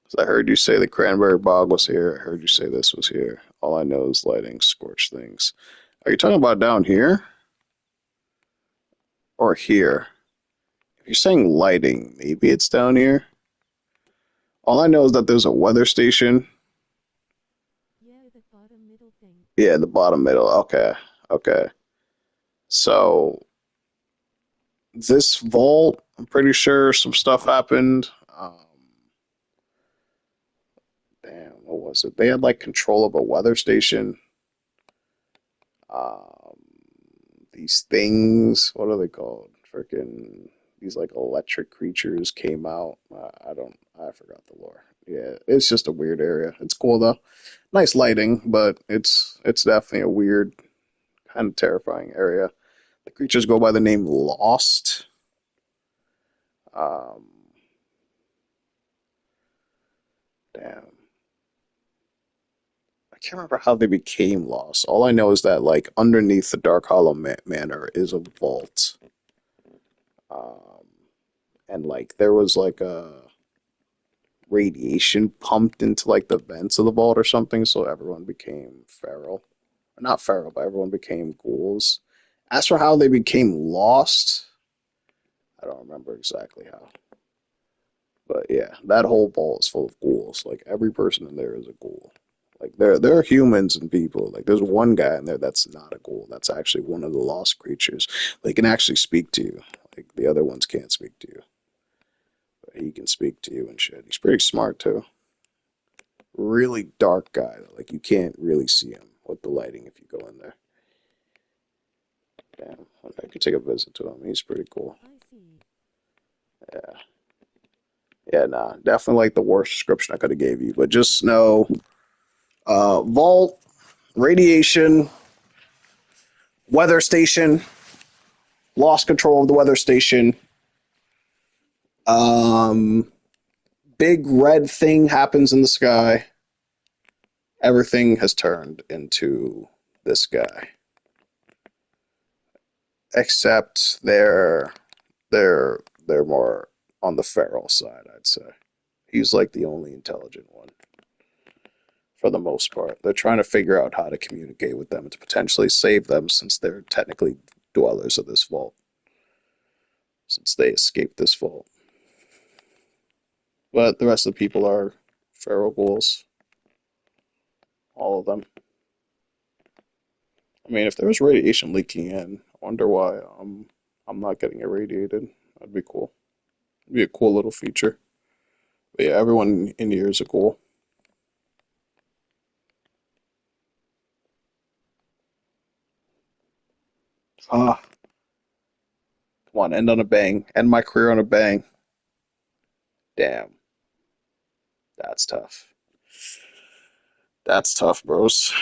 'Cause I heard you say the cranberry bog was here. I heard you say this was here. All I know is lighting, scorched things. Are you talking about down here? Or here? If you're saying lighting, maybe it's down here. All I know is that there's a weather station. Yeah, the bottom middle thing. Yeah, the bottom middle. Okay. Okay. So this vault, I'm pretty sure some stuff happened. Damn, what was it? They had like control of a weather station. Um, these things, what are they called? freaking these like electric creatures came out. I forgot the lore. Yeah, it's just a weird area. It's cool though. Nice lighting, but it's definitely a weird, kind of terrifying area. The creatures go by the name Lost. Um, damn. I can't remember how they became lost. All I know is that like underneath the Dark Hollow Manor is a vault, um, and like there was like a radiation pumped into like the vents of the vault or something, so everyone became feral. Not feral, but everyone became ghouls. As for how they became lost, I don't remember exactly how. But yeah, that whole vault is full of ghouls. Like every person in there is a ghoul. Like there are humans and people. Like there's one guy in there that's not a ghoul. That's actually one of the lost creatures. They can actually speak to you. Like the other ones can't speak to you. But he can speak to you and shit. He's pretty smart too. Really dark guy. Like you can't really see him with the lighting if you go in there. Damn. I could take a visit to him. He's pretty cool. I see. Yeah. Yeah, nah. Definitely like the worst description I could have gave you. But just know vault, radiation, weather station, lost control of the weather station. Um, Big red thing happens in the sky. Everything has turned into this guy, except they're more on the feral side. I'd say he's like the only intelligent one for the most part. They're trying to figure out how to communicate with them to potentially save them, since they're technically dwellers of this vault, since they escaped this vault. But the rest of the people are feral ghouls. All of them. I mean, if there was radiation leaking in, I wonder why I'm not getting irradiated. That'd be cool. It'd be a cool little feature. But yeah, everyone in here is a ghoul. Ah, come on, end on a bang. End my career on a bang. Damn, that's tough. That's tough, bros.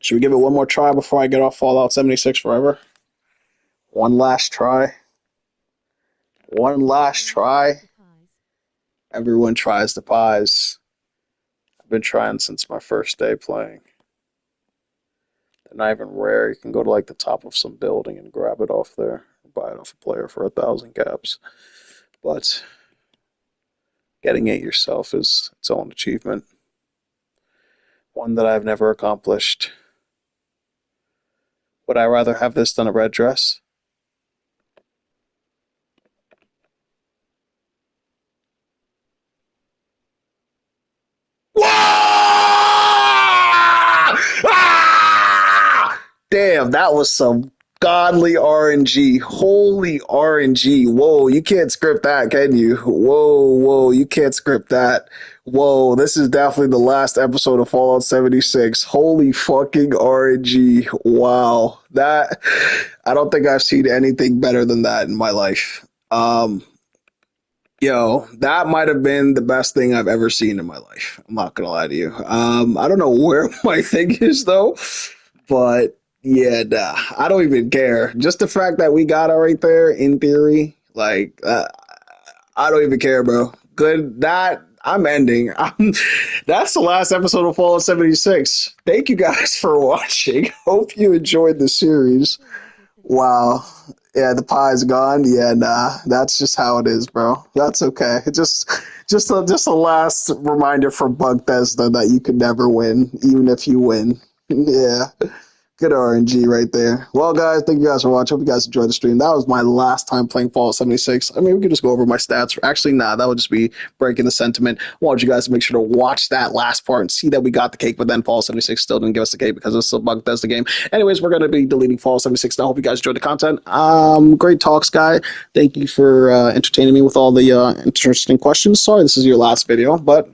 Should we give it one more try before I get off Fallout 76 forever? One last try. One last Everyone tries try. the pies. Everyone tries the pies. I've been trying since my first day playing. They're not even rare. You can go to like the top of some building and grab it off there, buy it off a player for 1,000 caps. But getting it yourself is its own achievement, one that I've never accomplished. Would I rather have this than a red dress? Ah! Damn, that was some godly RNG. Holy RNG. Whoa, you can't script that, can you? Whoa, you can't script that. Whoa, this is definitely the last episode of Fallout 76. Holy fucking RNG. Wow. That, I don't think I've seen anything better than that in my life. Yo, that might have been the best thing I've ever seen in my life. I'm not gonna lie to you. I don't know where my thing is though, but yeah, nah, I don't even care. Just the fact that we got it right there in theory, like I don't even care, bro. Good. That I'm ending. That's the last episode of Fallout 76. Thank you guys for watching. Hope you enjoyed the series. Still magic the Wow. pie. Yeah, the pie's gone. Yeah, nah. That's just how it is, bro. That's okay. Just a last reminder from Bethesda that you could never win, even if you win. Yeah. Good RNG right there. Well, guys, thank you guys for watching. Hope you guys enjoyed the stream. That was my last time playing Fallout 76. I mean, we could just go over my stats. Actually, nah, that would just be breaking the sentiment. I want you guys to make sure to watch that last part and see that we got the cake, but then Fallout 76 still didn't give us the cake because it's a bug. That's the game. Anyways, we're going to be deleting Fallout 76 now. Hope you guys enjoyed the content. Great talks, guy. Thank you for entertaining me with all the interesting questions. Sorry this is your last video, but